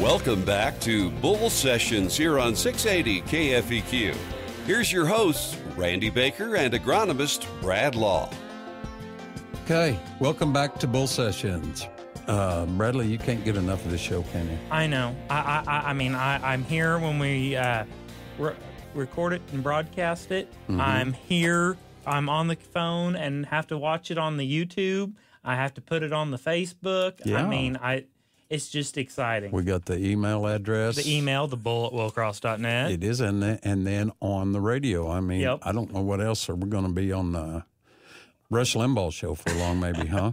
Welcome back to Bull Sessions here on 680 KFEQ. Here's your hosts, Randy Baker and agronomist Brad Law. Okay, welcome back to Bull Sessions. Bradley, you can't get enough of this show, can you? I know. I'm here when we record it and broadcast it. Mm-hmm. I'm here. I'm on the phone and have to watch it on the YouTube. I have to put it on the Facebook. Yeah. It's just exciting. We got the email address. The email, thebull@willcross.net. It is, and then on the radio. Yep. I don't know what else. We're going to be on the Rush Limbaugh show for long, maybe, huh?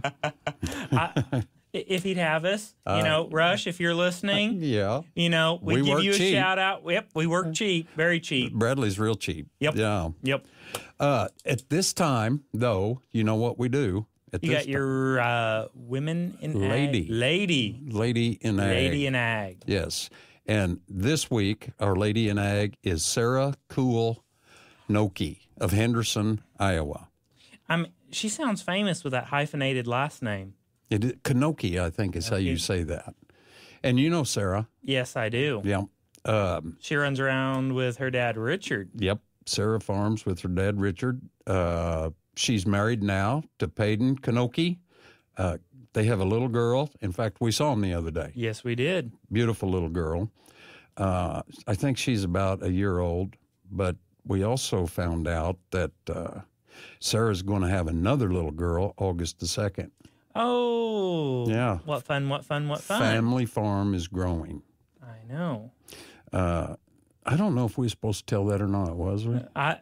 If he'd have us, Rush, if you're listening, yeah, we give you a cheap shout out. Yep, we work cheap, very cheap. Bradley's real cheap. Yep. Yeah. Yep. At this time, though, you know what we do? You got your women in Lady in ag. Lady in ag. Yes. And this week, our lady in ag is Sarah Cool-Knoke of Henderson, Iowa. She sounds famous with that hyphenated last name. Knoke, I think, is how you say that. And you know Sarah. Yes, I do. Yeah. She runs around with her dad, Richard. Yep. Sarah farms with her dad, Richard. She's married now to Peyton Knoke. They have a little girl. In fact, we saw him the other day. Yes, we did. Beautiful little girl. I think she's about a year old, but we also found out that Sarah's going to have another little girl August the 2nd. Oh. Yeah. What fun, what fun, what fun. Family farm is growing. I know. I don't know if we were supposed to tell that or not, was we?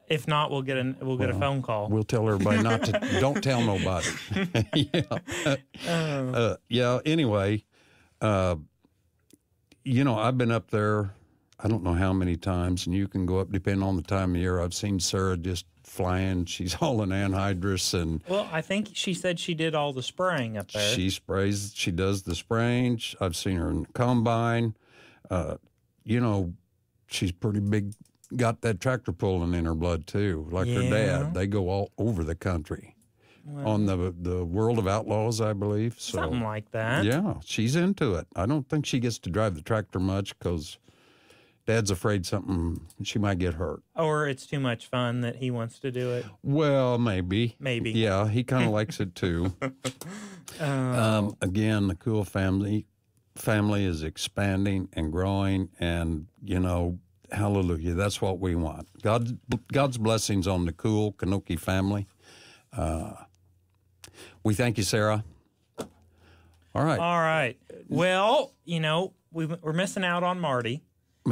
If not, we'll get a phone call. We'll tell everybody not to. Don't tell nobody. Yeah. Anyway, I've been up there. I don't know how many times, and you can go up depending on the time of year. I've seen Sarah just flying. She's hauling anhydrous and. Well, I think she said she did all the spraying up there. She sprays. She does the spraying. I've seen her in the combine. She's pretty big, got that tractor pulling in her blood, too, like her dad. They go all over the country on the World of Outlaws, I believe. So, something like that. Yeah, she's into it. I don't think she gets to drive the tractor much because Dad's afraid she might get hurt. Or it's too much fun that he wants to do it. Well, maybe. Maybe. Yeah, he kind of likes it, too. Again, the Cool family is expanding and growing, and hallelujah, that's what we want. God's blessings on the Cool-Knoke family. We thank you, Sarah. All right. Well, we're missing out on Marty.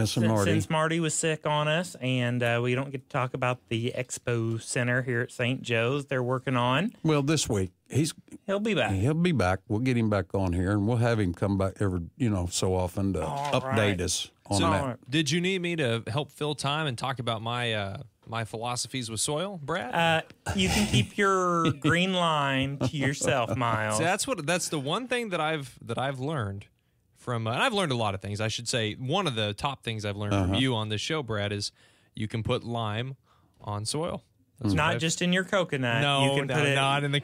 Since Marty was sick on us, and we don't get to talk about the Expo Center here at St. Joe's they're working on. Well, this week he'll be back. He'll be back. We'll get him back on here, and we'll have him come back every so often to update us on that. Did you need me to help fill time and talk about my my philosophies with soil, Brad? You can keep your green line to yourself, Miles. See, that's the one thing that I've learned. And I've learned a lot of things. I should say one of the top things I've learned from you on this show, Brad, is you can put lime on soil. That's not just in your coconut. No, you can put it not in the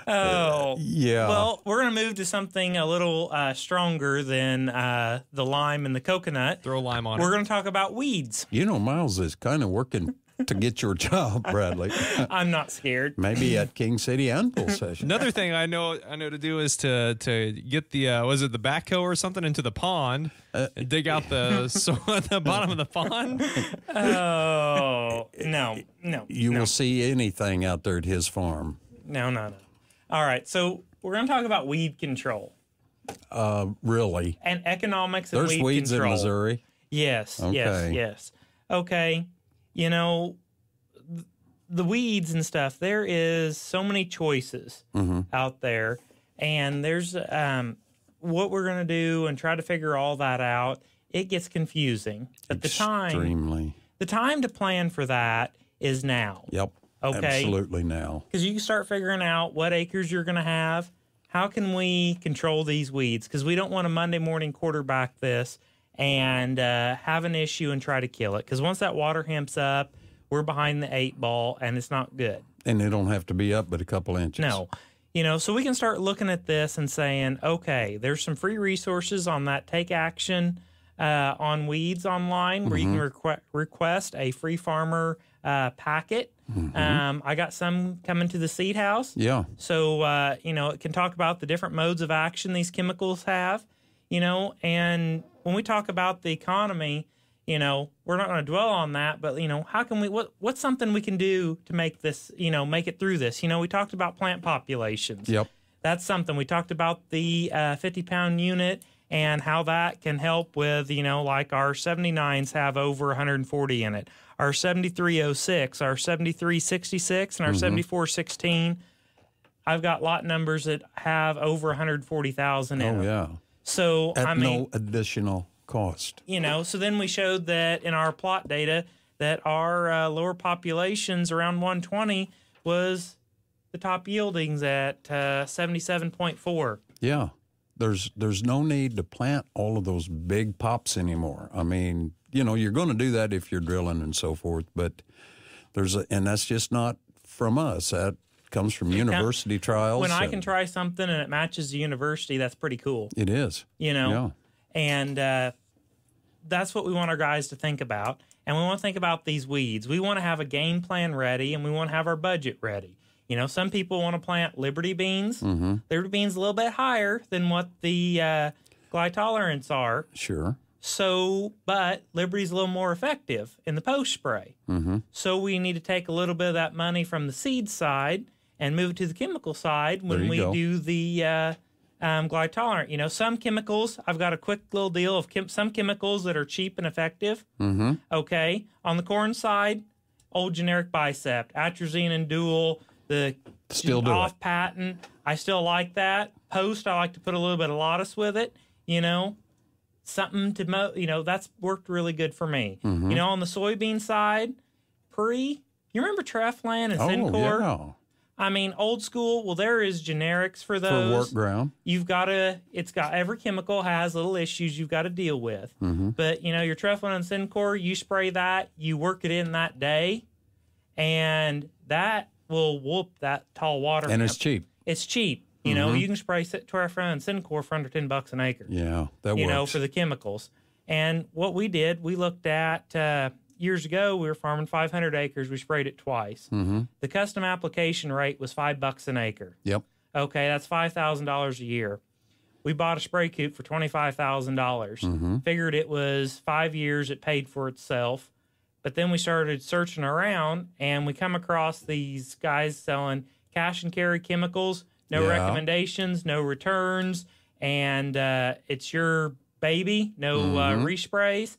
Oh. Yeah. Well, we're going to move to something a little stronger than the lime and the coconut. Throw lime on it. We're going to talk about weeds. Miles is kind of working to get your job, Bradley. I'm not scared. Maybe at King City and Bull Session. Another thing I know to do is to get the was it the backhoe or something into the pond and dig out the soil at the bottom of the pond. Oh no! You will see anything out there at his farm. No. All right, so we're going to talk about weed control. Really? And economics of weed control. There's weeds in Missouri? Yes, okay. yes. Okay. The weeds and stuff, there is so many choices out there, and there's what we're going to do and try to figure all that out. It gets confusing. But the time to plan for that is now. Yep. Okay. Absolutely now. Because you can start figuring out what acres you're going to have. How can we control these weeds? Because we don't want to Monday morning quarterback this and have an issue and try to kill it. Because once that water hemps up, we're behind the 8 ball, and it's not good. And they don't have to be up but a couple inches. No. So we can start looking at this and saying, okay, there's some free resources on that Take Action on Weeds online where you can request a free farmer packet. I got some coming to the seed house. Yeah. So, it can talk about the different modes of action these chemicals have, and when we talk about the economy, we're not going to dwell on that, but, how can what's something we can do to make this, make it through this? We talked about plant populations. Yep. That's something. We talked about the 50-pound unit and how that can help with, like our 79s have over 140 in it. Our 7306, our 7366, and our 7416, I've got lot numbers that have over 140,000 in them. Oh, yeah. So, At no additional cost. So then we showed that in our plot data that our lower populations around 120 was the top yieldings at 77.4. Yeah. There's no need to plant all of those big pops anymore. I mean, you're going to do that if you're drilling and so forth, but and that's just not from us. That comes from university trials. When I can try something and it matches the university, that's pretty cool. It is. Yeah. And that's what we want our guys to think about. And we want to think about these weeds. We want to have a game plan ready, and we want to have our budget ready. Some people want to plant Liberty beans. Liberty beans a little bit higher than what the glide tolerance are. Sure. So, but Liberty's a little more effective in the post spray. So we need to take a little bit of that money from the seed side and move it to the chemical side when we do the glide tolerant. Some chemicals, I've got a quick little deal of some chemicals that are cheap and effective. Okay. On the corn side, old generic Bicep, atrazine and dual, the still do off it. patent. I still like that. Post, I like to put a little bit of Lotus with it. Something to that's worked really good for me. On the soybean side, you remember Treflan and Syncor? Yeah. I mean, old school. Well, there is generics for those. For work ground. It's got every chemical has little issues you've got to deal with. But your Treflan and Syncor, you spray that, you work it in that day, and that will whoop that tall water. And it's cheap. It's cheap. You can spray Treflan and Syncor for under $10 an acre. Yeah, that works. For the chemicals. And what we did, we looked at years ago, we were farming 500 acres. We sprayed it twice. The custom application rate was $5 an acre. Yep. Okay, that's $5,000 a year. We bought a spray coop for $25,000. Figured it was 5 years. It paid for itself. But then we started searching around, and we come across these guys selling cash and carry chemicals, no recommendations, no returns, and it's your baby, no resprays.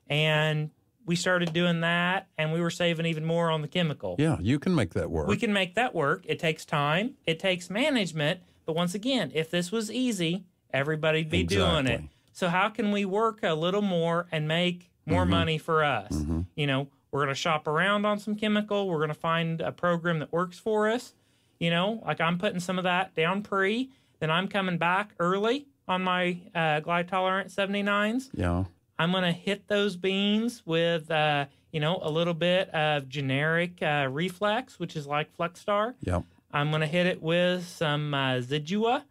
And we started doing that, and we were saving even more on the chemical. Yeah, you can make that work. We can make that work. It takes time. It takes management. But once again, if this was easy, everybody'd be doing it. So how can we work a little more and make more money for us? We're going to shop around on some chemical. We're going to find a program that works for us. Like I'm putting some of that down pre. Then I'm coming back early on my glide tolerant 79s. Yeah. I'm going to hit those beans with, a little bit of generic Reflex, which is like FlexStar. Yep. I'm going to hit it with some Zidua,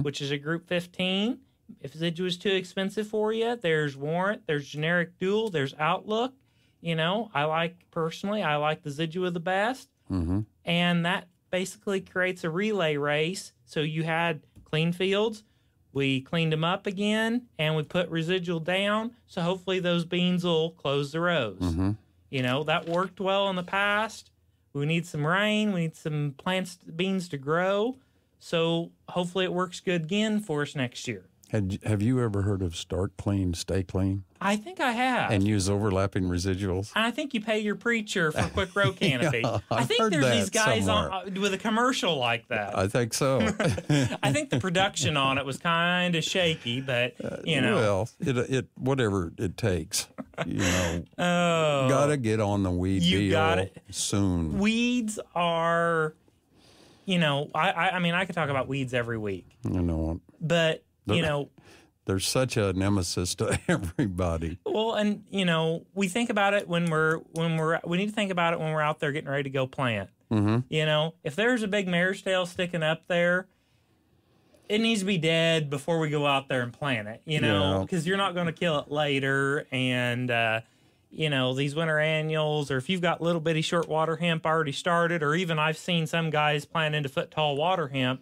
which is a Group 15. If Zidua is too expensive for you, there's Warrant, there's generic Dual, there's Outlook. I like the Zidua the best. And that basically creates a relay race. So you had clean fields. We cleaned them up again, and we put residual down. So hopefully those beans will close the rows. That worked well in the past. We need some rain. We need some beans to grow. So hopefully it works good again for us next year. Have you ever heard of Start Clean, Stay Clean? I think I have. And use overlapping residuals? I think you pay your preacher for quick row canopy. I think heard there's that these guys somewhere. with a commercial like that. I think so. I think the production on it was kind of shaky, but, Well, it whatever it takes. Got to get on the weed deal soon. Weeds are, I could talk about weeds every week. But, they're such a nemesis to everybody. Well, and we think about it when we need to think about it when we're out there getting ready to go plant. You know, if there's a big mare's tail sticking up there, it needs to be dead before we go out there and plant it, you know, because you're not going to kill it later. And, you know, these winter annuals, or if you've got little bitty short water hemp already started, or even I've seen some guys plant into foot tall water hemp.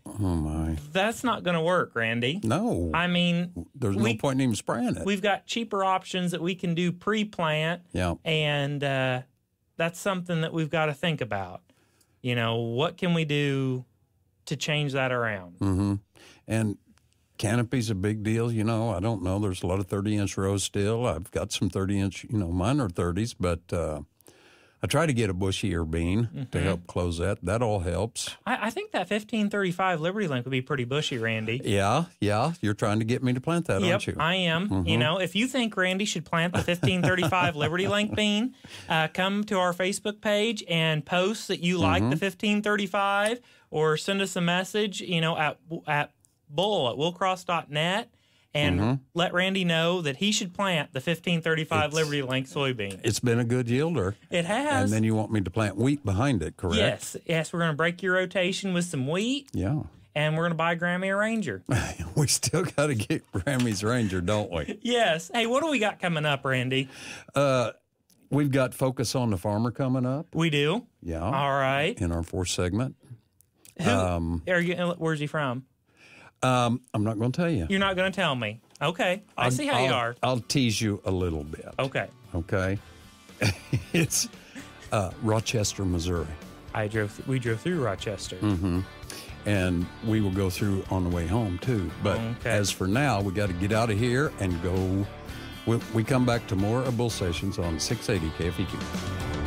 Oh, my. That's not going to work, Randy. No. I mean, there's no point in even spraying it. We've got cheaper options that we can do pre-plant. Yeah. And that's something that we've got to think about. You know, what can we do to change that around? Mm-hmm. And canopy's a big deal. You know, I don't know. There's a lot of 30-inch rows still. I've got some 30-inch, you know, mine are 30s, but I try to get a bushier bean to help close that. That all helps. I think that 1535 Liberty Link would be pretty bushy, Randy. Yeah. You're trying to get me to plant that, aren't you? I am. You know, if you think Randy should plant the 1535 Liberty Link bean, come to our Facebook page and post that you like the 1535, or send us a message, you know, at bull@willcross.net. And let Randy know that he should plant the 1535 Liberty Link soybean. It's been a good yielder. It has. And then you want me to plant wheat behind it, correct? Yes. We're going to break your rotation with some wheat. Yeah. And we're going to buy Grammy a Ranger. We still got to get Grammy's Ranger, don't we? Yes. Hey, what do we got coming up, Randy? We've got Focus on the Farmer coming up. We do? Yeah. All right. In our fourth segment. Where's he from? I'm not going to tell you. You're not going to tell me. Okay. I see how you are. I'll tease you a little bit. Okay. Okay. It's Rochester, Missouri. We drove through Rochester. And we will go through on the way home, too. But as for now, we got to get out of here and go. We come back to more of Bull Sessions on 680 KFEQ.